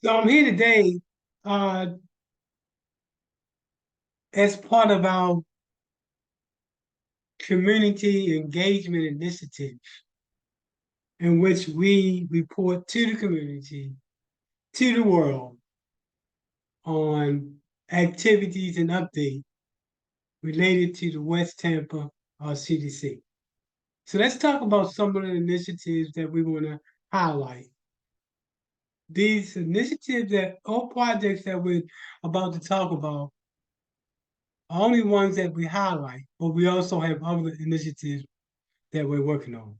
So I'm here today as part of our community engagement initiative, in which we report to the community, to the world, on activities and updates related to the West Tampa CDC. So let's talk about some of the initiatives that we want to highlight. These initiatives that all projects that we're about to talk about are only ones that we highlight, but we also have other initiatives that we're working on.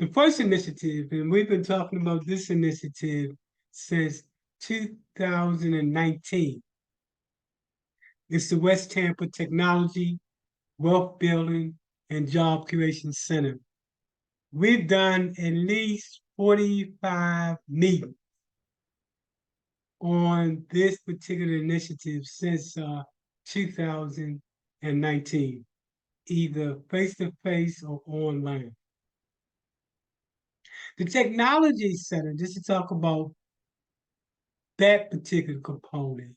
The first initiative, and we've been talking about this initiative since 2019, is the West Tampa Technology, Wealth Building, and Job Creation Center. We've done at least 45 meetings on this particular initiative since 2019, either face-to-face or online. The Technology Center, just to talk about that particular component,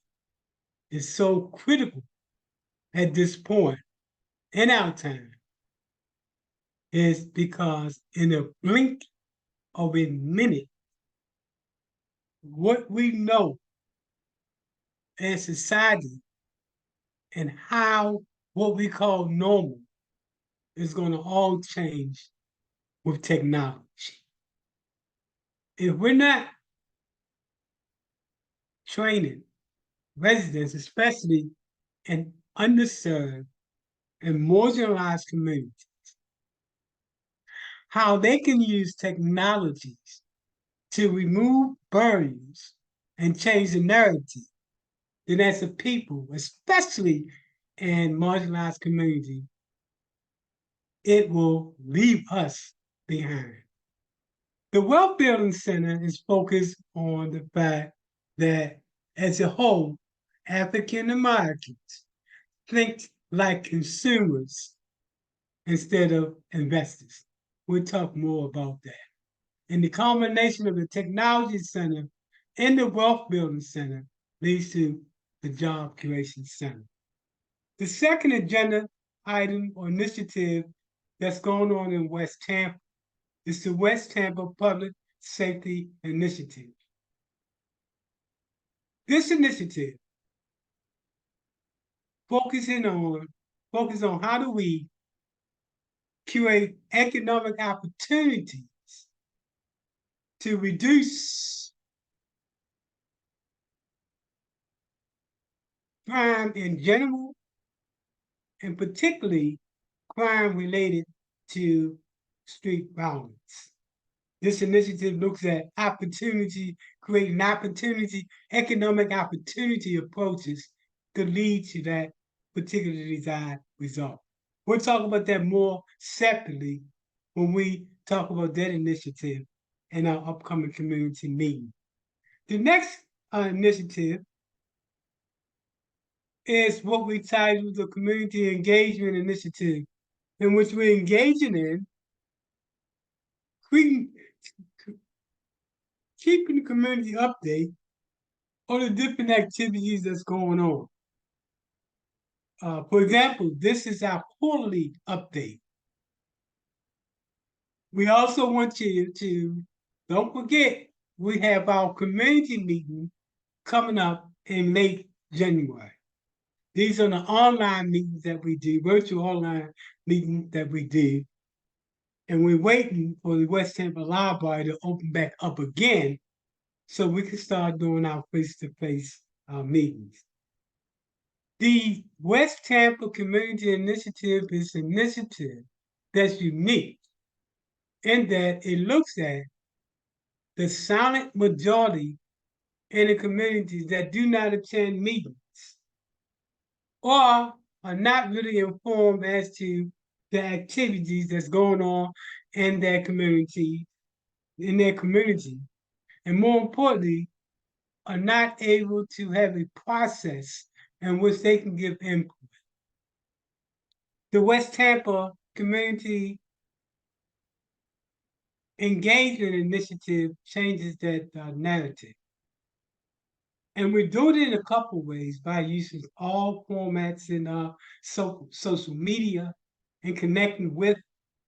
is so critical at this point in our time, is because in a blink of a minute, what we know as society and how what we call normal is going to all change with technology. If we're not training residents, especially in underserved and marginalized communities, how they can use technologies to remove barriers and change the narrative, then as a people, especially in marginalized communities, it will leave us behind. The Wealth Building Center is focused on the fact that, as a whole, African Americans think like consumers instead of investors. We'll talk more about that. And the combination of the Technology Center and the Wealth Building Center leads to the Job Creation Center. The second agenda item or initiative that's going on in West Tampa is the West Tampa Public Safety Initiative. This initiative focuses on how do we create economic opportunities to reduce crime in general, and particularly crime related to street violence. This initiative looks at creating economic opportunity approaches to lead to that particular desired result. We'll talk about that more separately when we talk about that initiative in our upcoming community meeting. The next initiative is what we titled the Community Engagement Initiative, in which we're engaging in keeping the community update on the different activities that's going on. For example, this is our quarterly update. We also want you to, don't forget, we have our community meeting coming up in late January. These are the online meetings that we do, virtual online meetings that we do. And we're waiting for the West Tampa Library to open back up again so we can start doing our face-to-face meetings. The West Tampa Community Initiative is an initiative that's unique in that it looks at the silent majority in the communities that do not attend meetings or are not really informed as to the activities that's going on in their community, and more importantly, are not able to have a process in which they can give input. The West Tampa Community Engagement Initiative changes that narrative. And we're doing it in a couple ways by using all formats in social media and connecting with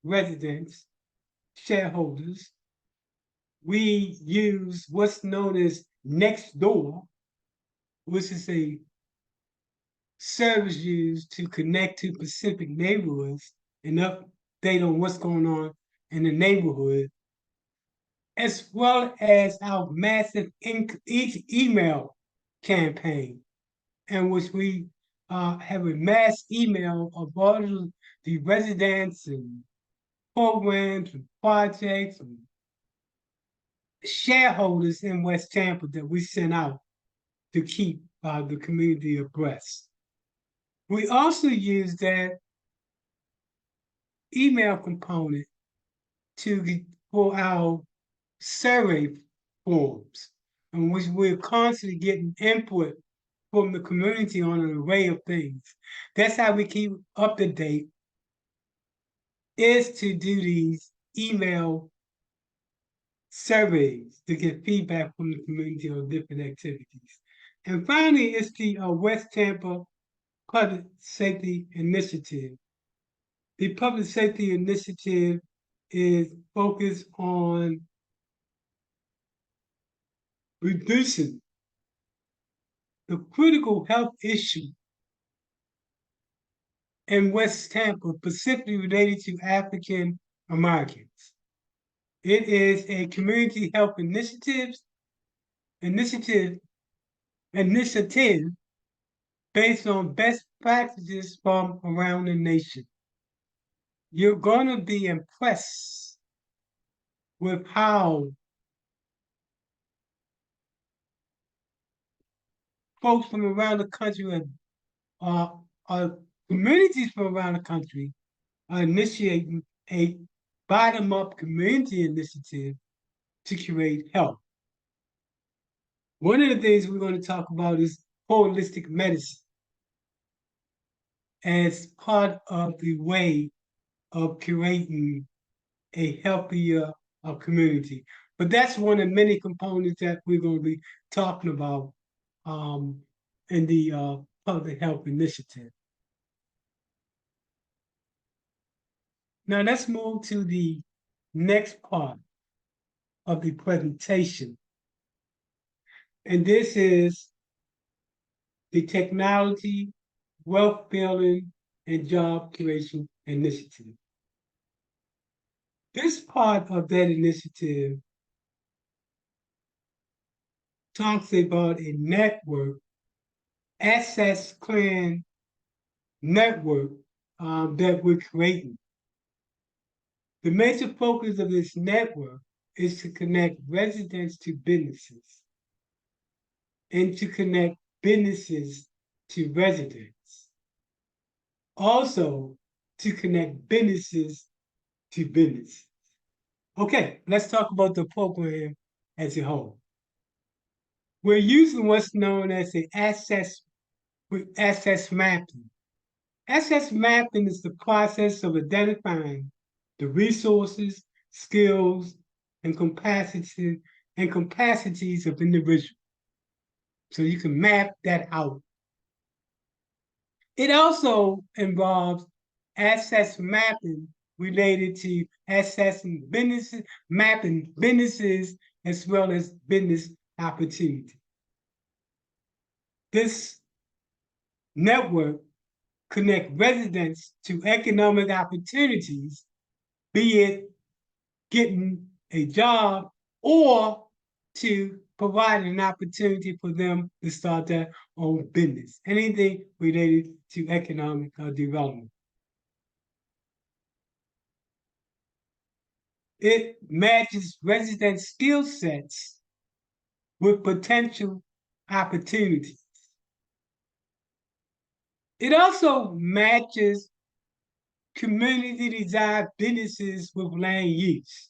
residents, shareholders. We use what's known as Nextdoor, which is a service used to connect to specific neighborhoods and update on what's going on in the neighborhood, as well as our massive email campaign, in which we have a mass email of all the residents and programs and projects and shareholders in West Tampa that we send out to keep the community abreast. We also use that email component for our survey forms, in which we're constantly getting input from the community on an array of things. That's how we keep up to date, is to do these email surveys to get feedback from the community on different activities. And finally, it's the West Tampa Public Safety Initiative. The Public Safety Initiative is focused on reducing the critical health issue in West Tampa, specifically related to African Americans. It is a community health initiative based on best practices from around the nation. You're going to be impressed with how folks from around the country communities from around the country are initiating a bottom-up community initiative to create health. One of the things we're going to talk about is holistic medicine as part of the way of creating a healthier community. But that's one of many components that we're going to be talking about in the public health initiative. Now let's move to the next part of the presentation. And this is the Technology, Wealth Building, and Job Creation Initiative. This part of that initiative talks about a network, access clearing network that we're creating. The major focus of this network is to connect residents to businesses and to connect businesses to residents. Also, to connect businesses to business. Okay, let's talk about the program as a whole. We're using what's known as the access mapping. Access mapping is the process of identifying the resources, skills, and capacities of individuals. So you can map that out. It also involves access mapping related to accessing businesses, mapping businesses as well as business opportunity. This network connects residents to economic opportunities, be it getting a job or to provide an opportunity for them to start their own business, anything related to economic development. It matches resident skill sets with potential opportunities. It also matches community desired businesses with land use.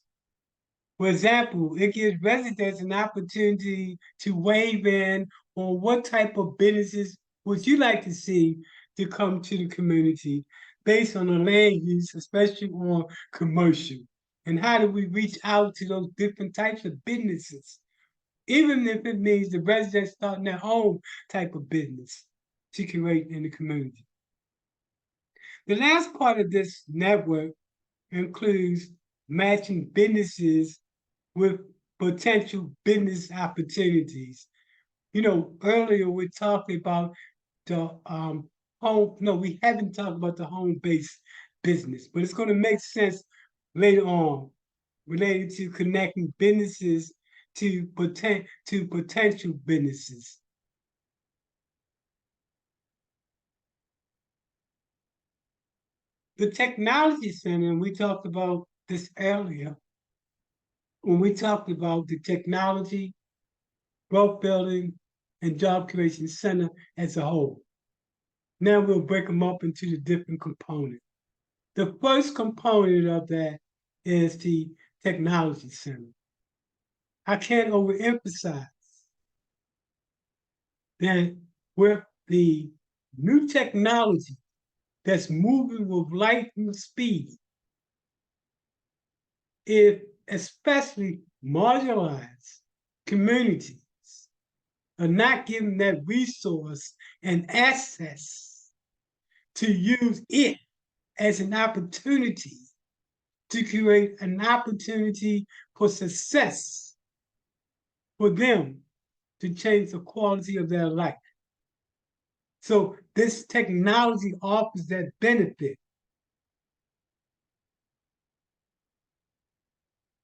For example, it gives residents an opportunity to weigh in on what type of businesses would you like to see to come to the community based on the land use, especially on commercial. And how do we reach out to those different types of businesses even if it means the residents starting their own type of business to create in the community. The last part of this network includes matching businesses with potential business opportunities. You know, earlier we talked about the home. No, we haven't talked about the home-based business, but it's going to make sense later on related to connecting businesses to potential businesses. The technology center, and we talked about this earlier, when we talked about the technology, growth building, and job creation center as a whole. Now we'll break them up into the different components. The first component of that is the technology center. I can't overemphasize that with the new technology that's moving with lightning speed, if especially marginalized communities are not given that resource and access to use it as an opportunity to create an opportunity for success for them to change the quality of their life. So this technology offers that benefit.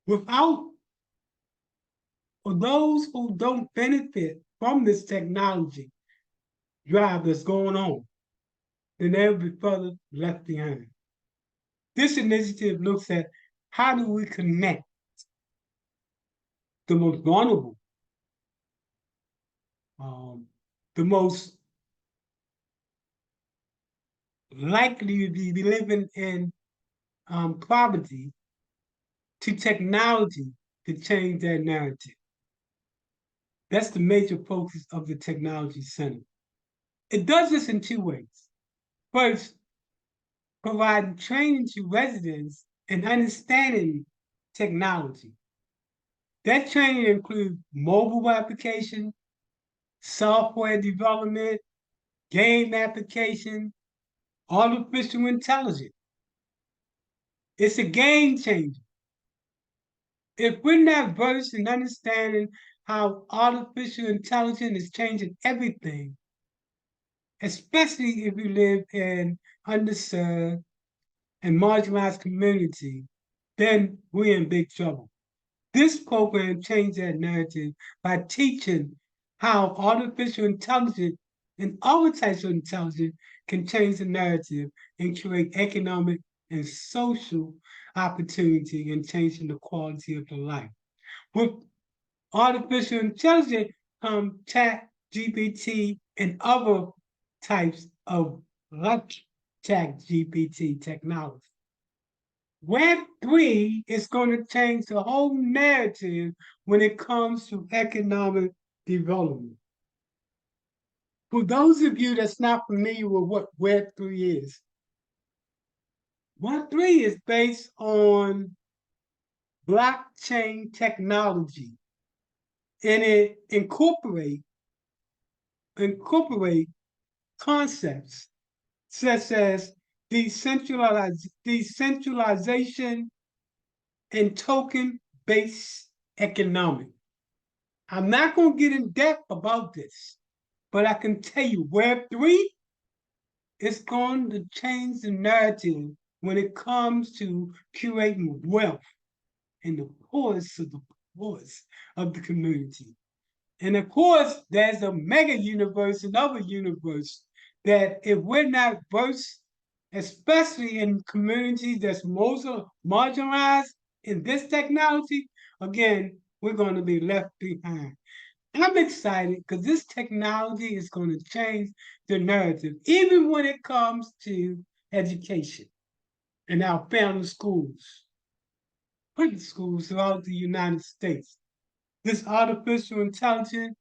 Without, for those who don't benefit from this technology drive that's going on, then they'll be further left behind. This initiative looks at how do we connect the most vulnerable, the most likely to be living in poverty to technology to change that narrative. That's the major focus of the Technology Center. It does this in two ways. First, providing training to residents and understanding technology. That training includes mobile application, software development, game application, artificial intelligence. It's a game changer. If we're not versed in understanding how artificial intelligence is changing everything, especially if you live in underserved and marginalized community, then we're in big trouble. This program changed that narrative by teaching how artificial intelligence and other types of intelligence can change the narrative and create economic and social opportunity in changing the quality of the life. With artificial intelligence chat GPT and other types of like chat GPT technology. Web3 is going to change the whole narrative when it comes to economic development. For those of you that's not familiar with what Web3 is, Web3 is based on blockchain technology, and it incorporate concepts such as decentralization and token-based economic. I'm not going to get in depth about this, but I can tell you Web3 is going to change the narrative when it comes to curating wealth in the poorest of the poorest of the community. And of course, there's a mega universe, another universe that if we're not versed, especially in communities that's most marginalized in this technology, again, we're going to be left behind. I'm excited because this technology is going to change the narrative, even when it comes to education in our family schools, public schools throughout the United States. This artificial intelligence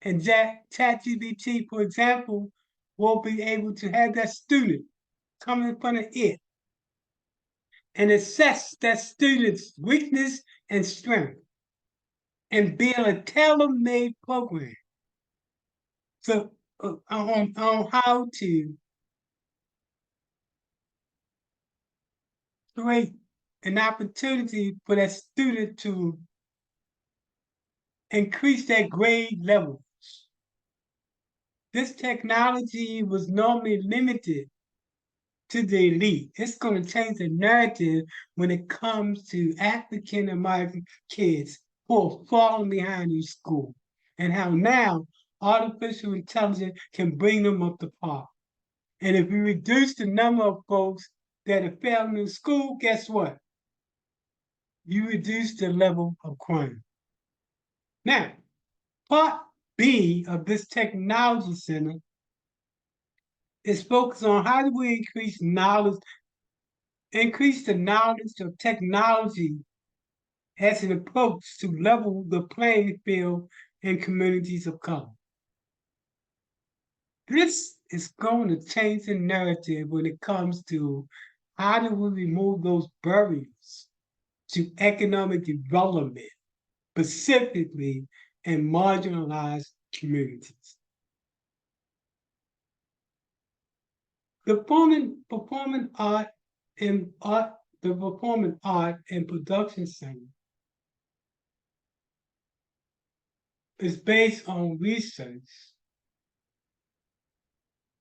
and ChatGPT, for example, will be able to have that student come in front of it and assess that student's weakness and strength and build a tailor-made program. So on how to create an opportunity for that student to increase their grade levels. This technology was normally limited to the elite. It's going to change the narrative when it comes to African American kids who are falling behind in school, and how now artificial intelligence can bring them up to par. And if we reduce the number of folks that are failing in school, guess what? You reduce the level of crime. Now, part B of this technology center is focused on how do we increase the knowledge of technology as an approach to level the playing field in communities of color. This is going to change the narrative when it comes to how do we remove those barriers to economic development, specifically in marginalized communities. The performing art the Performing Art and Production Center is based on research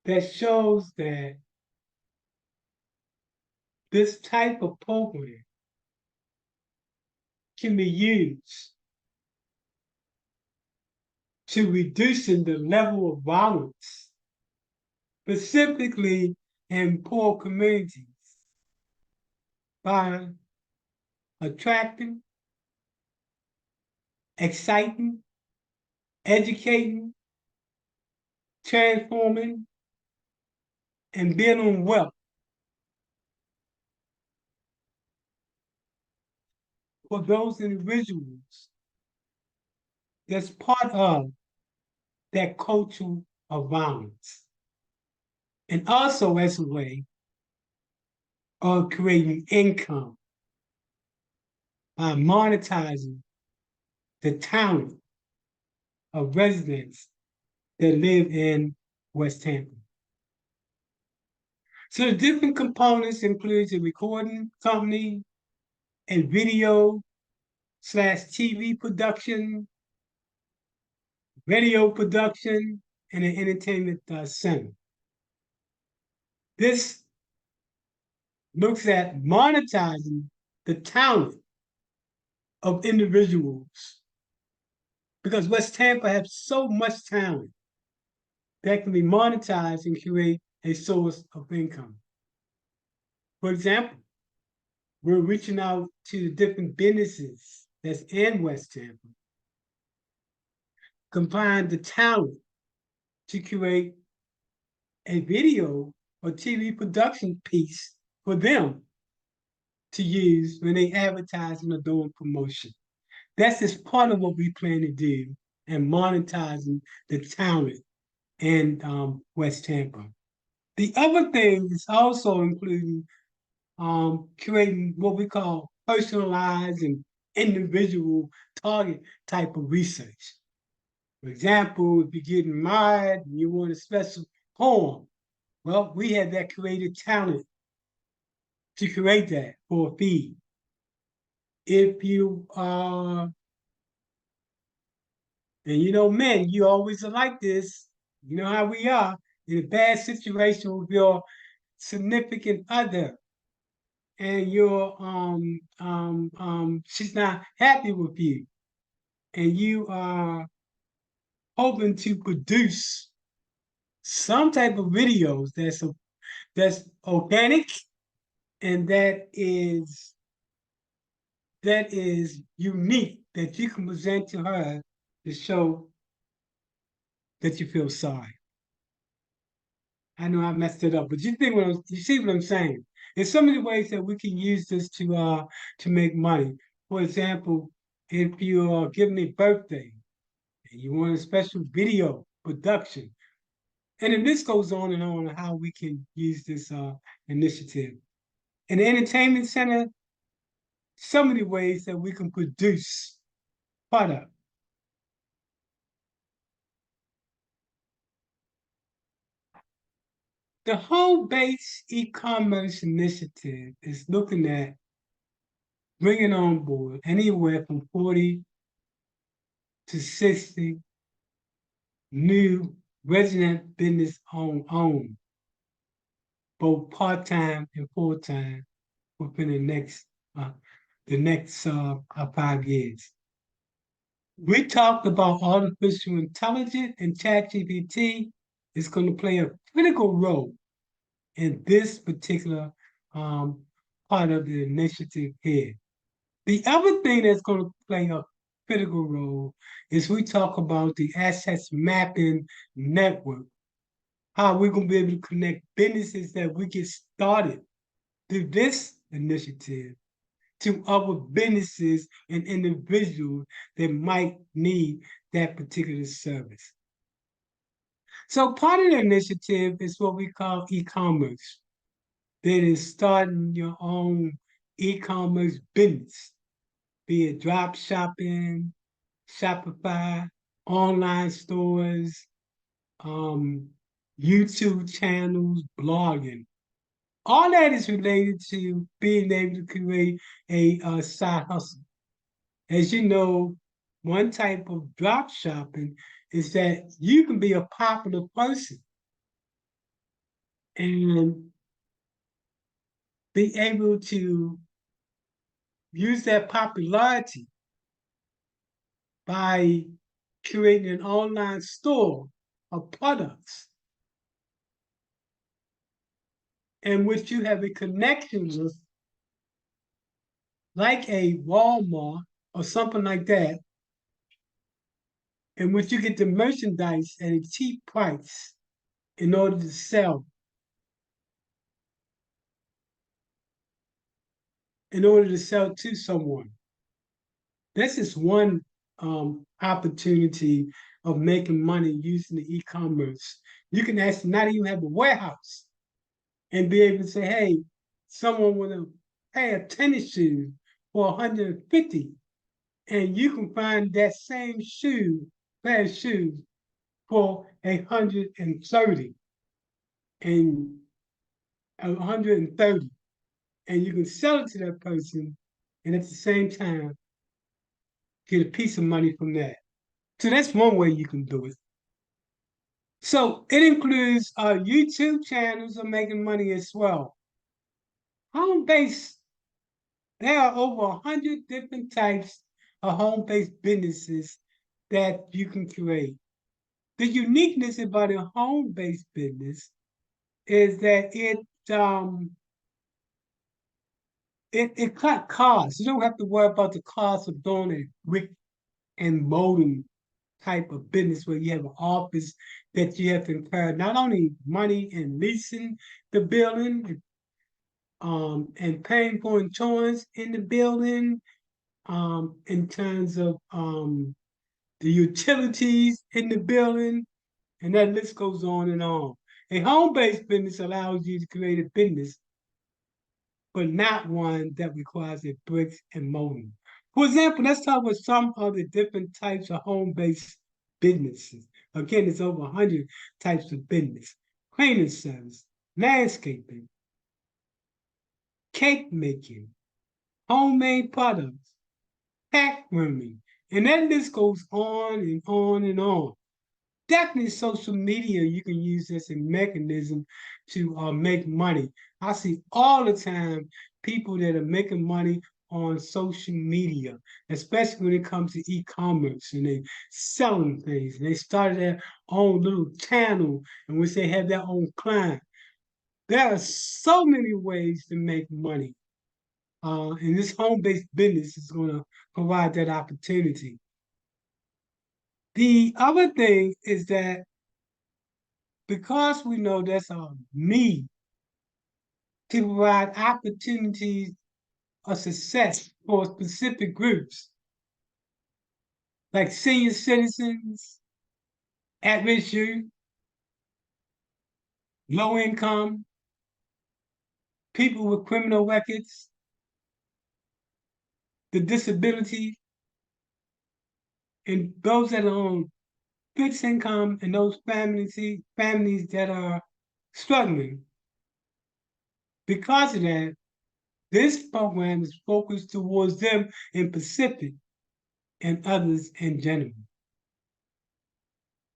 that shows that this type of program can be used to reducing the level of violence, specifically in poor communities, by attracting, exciting, educating, transforming, and building wealth for those individuals that's part of that culture of violence. And also as a way of creating income by monetizing the talent of residents that live in West Tampa. So the different components include a recording company, and video/TV production, radio production, and an entertainment center. This looks at monetizing the talent of individuals because West Tampa has so much talent that can be monetized and create a source of income. For example, we're reaching out to the different businesses that's in West Tampa, combine the talent to create a video or TV production piece for them to use when they advertise and are doing promotion. That's just part of what we plan to do and monetizing the talent in West Tampa. The other thing is also including creating what we call personalized and individual target type of research. For example, if you're getting married and you want a special poem, well, we have that creative talent to create that for a fee. If you are, and you know, men, you always are like this, you know how we are, in a bad situation with your significant other, and she's not happy with you, and you are hoping to produce some type of videos that's organic and that is unique that you can present to her to show that you feel sorry. I know I messed it up, but you see what I'm saying? There's so many ways that we can use this to make money. For example, if you are giving a birthday and you want a special video production, and then this goes on and on how we can use this initiative. In the entertainment center, so many ways that we can produce product The home-based e-commerce initiative is looking at bringing on board anywhere from 40 to 60 new resident business owned, both part-time and full-time, within the next 5 years. We talked about artificial intelligence, and ChatGPT is going to play a critical role in this particular part of the initiative here. The other thing that's going to play a critical role is we talk about the assets mapping network, how we're going to be able to connect businesses that we get started through this initiative to other businesses and individuals that might need that particular service. So part of the initiative is what we call e-commerce. That is starting your own e-commerce business, be it drop shopping, Shopify, online stores, YouTube channels, blogging. All that is related to being able to create a side hustle. As you know, one type of drop shopping is that you can be a popular person and be able to use that popularity by creating an online store of products in which you have a connection with, like a Walmart or something like that, in which you get the merchandise at a cheap price in order to sell, to someone. This is one opportunity of making money using the e-commerce. You can actually not even have a warehouse and be able to say, hey, someone want to pay a tennis shoe for 150, and you can find that same pair of shoes for 130 and 130, and you can sell it to that person, and at the same time get a piece of money from that. So that's one way you can do it. So it includes YouTube channels are making money as well. Home-based, there are over 100 different types of home-based businesses that you can create. The uniqueness about a home-based business is that it cut costs. You don't have to worry about the cost of doing a brick and mortar type of business where you have an office that you have to incur not only money in leasing the building, and paying for insurance in the building, in terms of the utilities in the building, and that list goes on and on. A home-based business allows you to create a business, but not one that requires a bricks and mortar. For example, let's talk about some of the different types of home-based businesses. Again, there's over 100 types of business. Cleaning service, landscaping, cake making, homemade products, pack rooming, and that list goes on and on and on. Definitely social media, you can use as a mechanism to make money. I see all the time people that are making money on social media, especially when it comes to e-commerce, and they selling things. And they started their own little channel in which they have their own client. There are so many ways to make money. And this home-based business is going to provide that opportunity. The other thing is that because we know there's a need to provide opportunities of success for specific groups, like senior citizens, at-risk youth, low income, people with criminal records, the disability, and those that are on fixed income, and those families that are struggling. Because of that, this program is focused towards them in Pacific and others in general.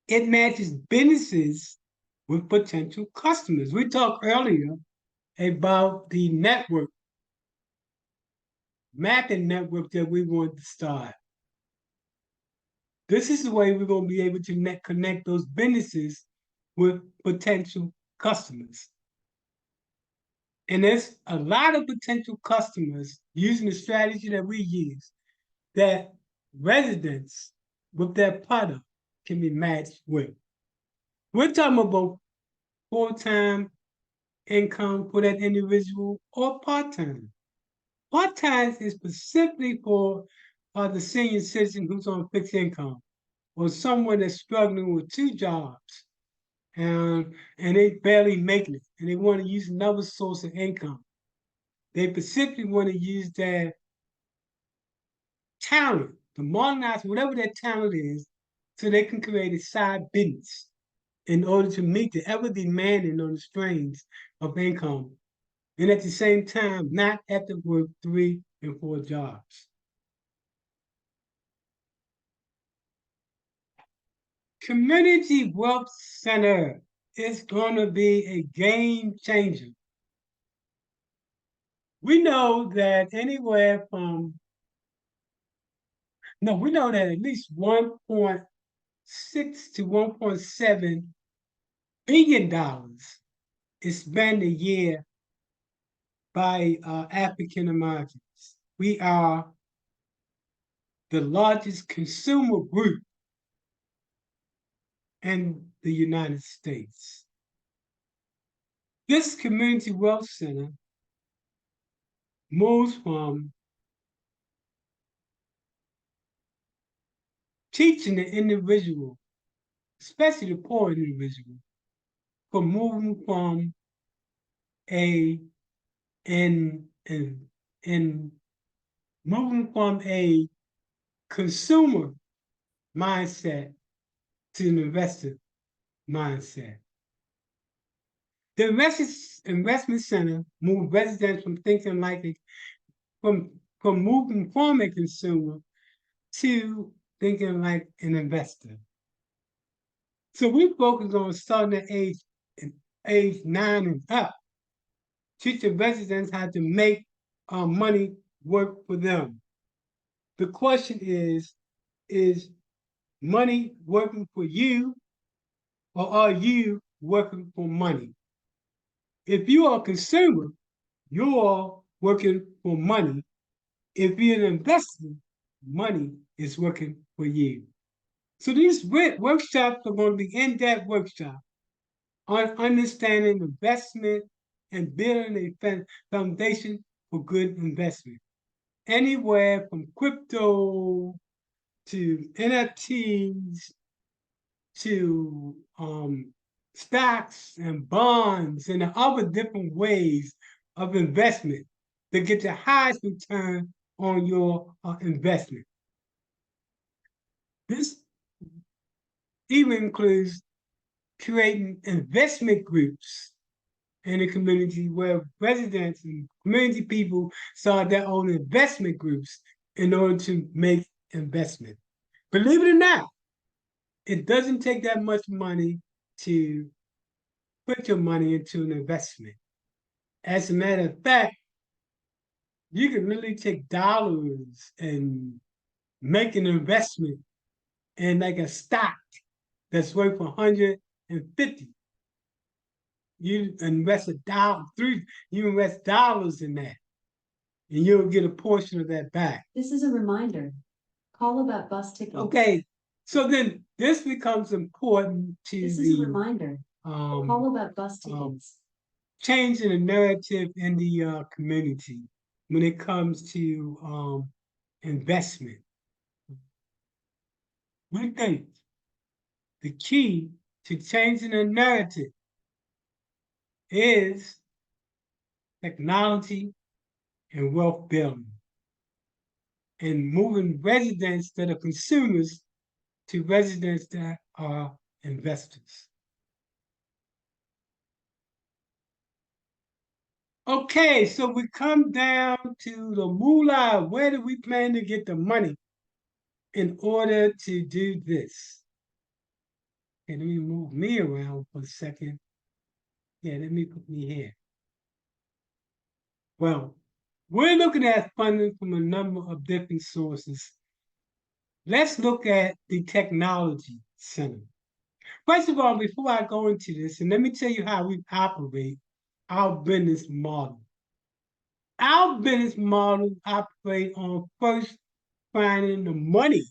It matches businesses with potential customers. We talked earlier about the network, mapping network that we want to start. This is the way we're going to be able to connect those businesses with potential customers. And there's a lot of potential customers using the strategy that we use that residents with their product can be matched with. We're talking about full-time income for that individual or part-time. Part-time is specifically for the senior citizen who's on fixed income or someone that's struggling with two jobs and they barely making it and they want to use another source of income. They specifically want to use their talent, to modernize whatever their talent is, so they can create a side business in order to meet the ever demanding on the strains of income. And at the same time, not have to work 3 and 4 jobs. Community Wealth Center is going to be a game changer. We know that we know that at least 1.6 to $1.7 billion is spent a year by African Americans. We are the largest consumer group in the United States. This Community Wealth Center moves from teaching the individual, especially the poor individual, from moving from a consumer mindset to an investor mindset. The investment center moved residents from thinking like from moving from a consumer to thinking like an investor. So we focus on starting at age 9 and up, teaching residents how to make money work for them. The question is money working for you, or are you working for money? If you are a consumer, you are working for money. If you're an investor, money is working for you. So these workshops are going to be in-depth workshops on understanding investment and building a foundation for good investment. Anywhere from crypto to NFTs to stocks and bonds and other different ways of investment to get the highest return on your investment. This even includes creating investment groups in the community where residents and community people start their own investment groups in order to make investment. Believe it or not, it doesn't take that much money to put your money into an investment. As a matter of fact, you can really take dollars and make an investment in like a stock that's worth 150. You invest you invest dollars in that, and you'll get a portion of that back. This is a reminder. Call about bus tickets. Okay, so then this becomes important to This is a reminder. Call about bus tickets. Changing the narrative in the community when it comes to investment. We think the key to changing the narrative is technology and wealth building, and moving residents that are consumers to residents that are investors. Okay, so we come down to the moolah. Where do we plan to get the money in order to do this? Okay, let me move me around for a second. Yeah, let me put me here. Well, we're looking at funding from a number of different sources. Let's look at the technology center. First of all, before I go into this, and let me tell you how we operate our business model. Our business model operate on first finding the money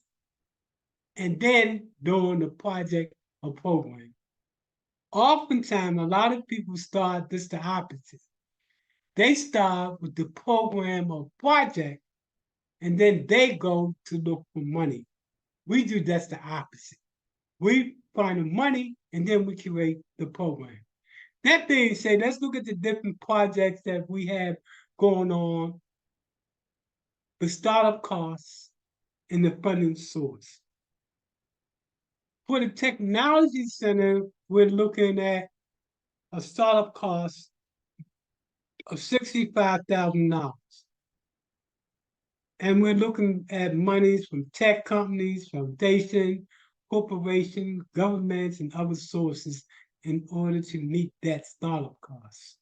and then doing the project or program. Oftentimes, a lot of people start this the opposite. They start with the program or project, and then they go to look for money. We do that's the opposite. We find the money, and then we create the program. That being said, let's look at the different projects that we have going on, the startup costs, and the funding source. For the technology center, we're looking at a startup cost of $65,000. And we're looking at monies from tech companies, foundation, corporation, governments, and other sources in order to meet that startup cost.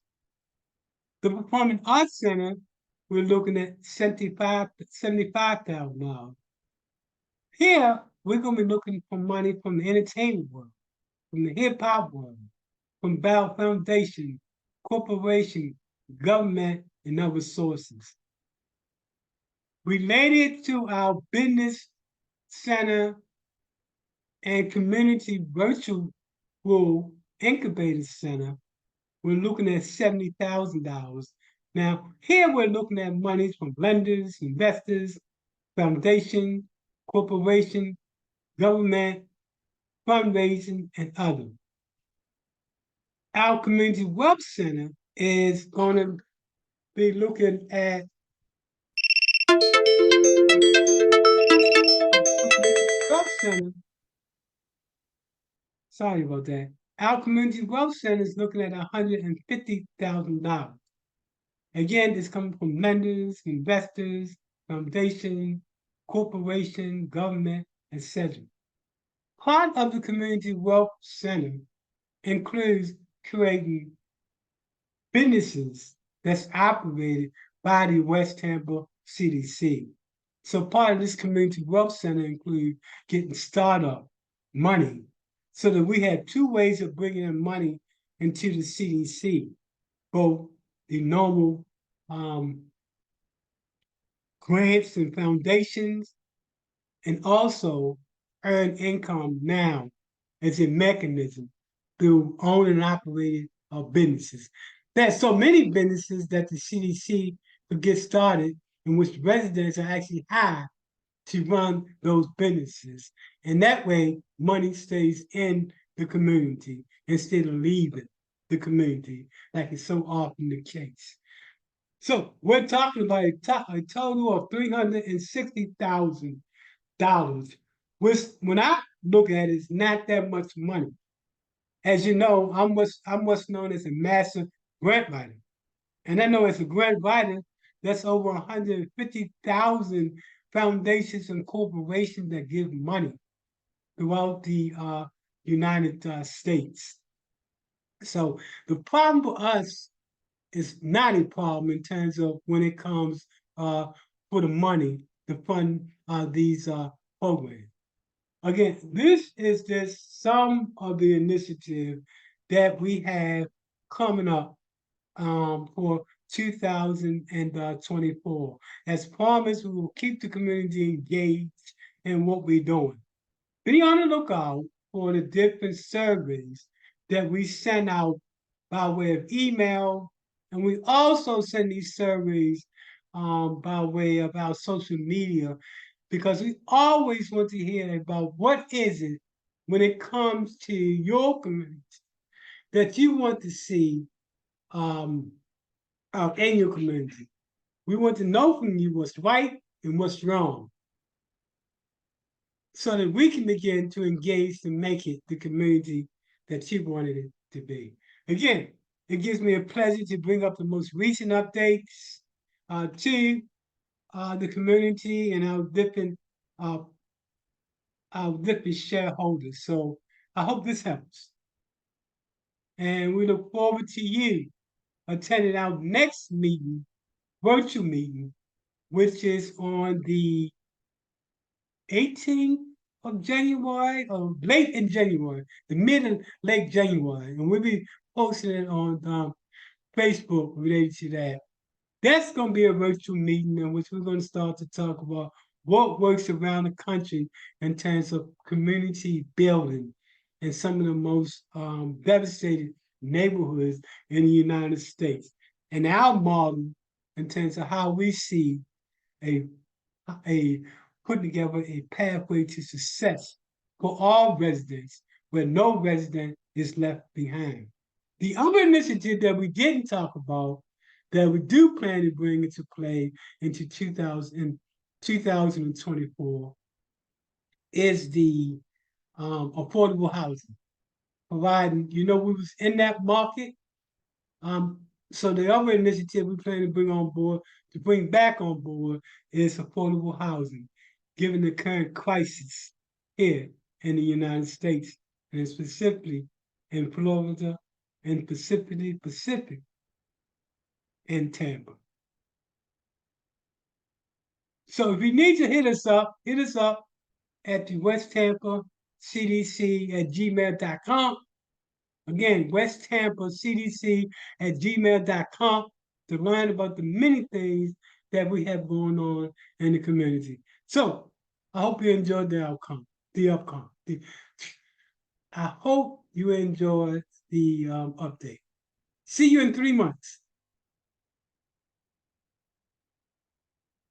The Performing Arts Center, we're looking at $75,000. Here, we're going to be looking for money from the entertainment world, from the hip hop world, from Bell Foundation, corporation, government, and other sources. Related to our business center and community virtual incubator center, we're looking at $70,000. Now, here we're looking at monies from lenders, investors, foundation, corporation, government, fundraising, and others. Our community wealth center is going to be looking at wealth center. Sorry about that. Our community wealth center is looking at $150,000. Again, this coming from lenders, investors, foundation, corporation, government, etc. Part of the community wealth center includes creating businesses that's operated by the West Tampa CDC. So part of this community wealth center includes getting startup money, so that we have two ways of bringing in money into the CDC, both the normal grants and foundations, and also earn income now as a mechanism through owned and operated businesses. There's so many businesses that the CDC could get started in which residents are actually hired to run those businesses. And that way, money stays in the community instead of leaving the community, like it's so often the case. So we're talking about a total of $360,000, which, when I look at it, is not that much money. As you know, I'm what's known as a master grant writer. And I know as a grant writer, that's over 150,000 foundations and corporations that give money throughout the United States. So the problem for us is not a problem in terms of when it comes for the money to fund these programs. Again, this is just some of the initiative that we have coming up for 2024. As promised, we will keep the community engaged in what we're doing. Be on the lookout for the different surveys that we send out by way of email, and we also send these surveys by way of our social media, because we always want to hear about what is it when it comes to your community that you want to see in your community. We want to know from you what's right and what's wrong, so that we can begin to engage to make it the community that you wanted it to be. Again, it gives me a pleasure to bring up the most recent updates to the community and uh, our different shareholders. So I hope this helps. And we look forward to you attending our next meeting, virtual meeting, which is on the 18th of January or late in January, the mid and late January. And we'll be posting it on Facebook related to that. That's going to be a virtual meeting in which we're going to start to talk about what works around the country in terms of community building in some of the most devastated neighborhoods in the United States. And our model in terms of how we see a, a putting together a pathway to success for all residents where no resident is left behind. The other initiative that we didn't talk about that we do plan to bring into play into 2024 is the affordable housing, providing, we was in that market. So the other initiative we plan to bring back on board is affordable housing, given the current crisis here in the United States, and specifically in Florida and Pacific in Tampa. So if you need to hit us up at the West Tampa CDC at gmail.com. Again, West Tampa CDC at gmail.com to learn about the many things that we have going on in the community. So I hope you enjoyed I hope you enjoyed the update. See you in 3 months.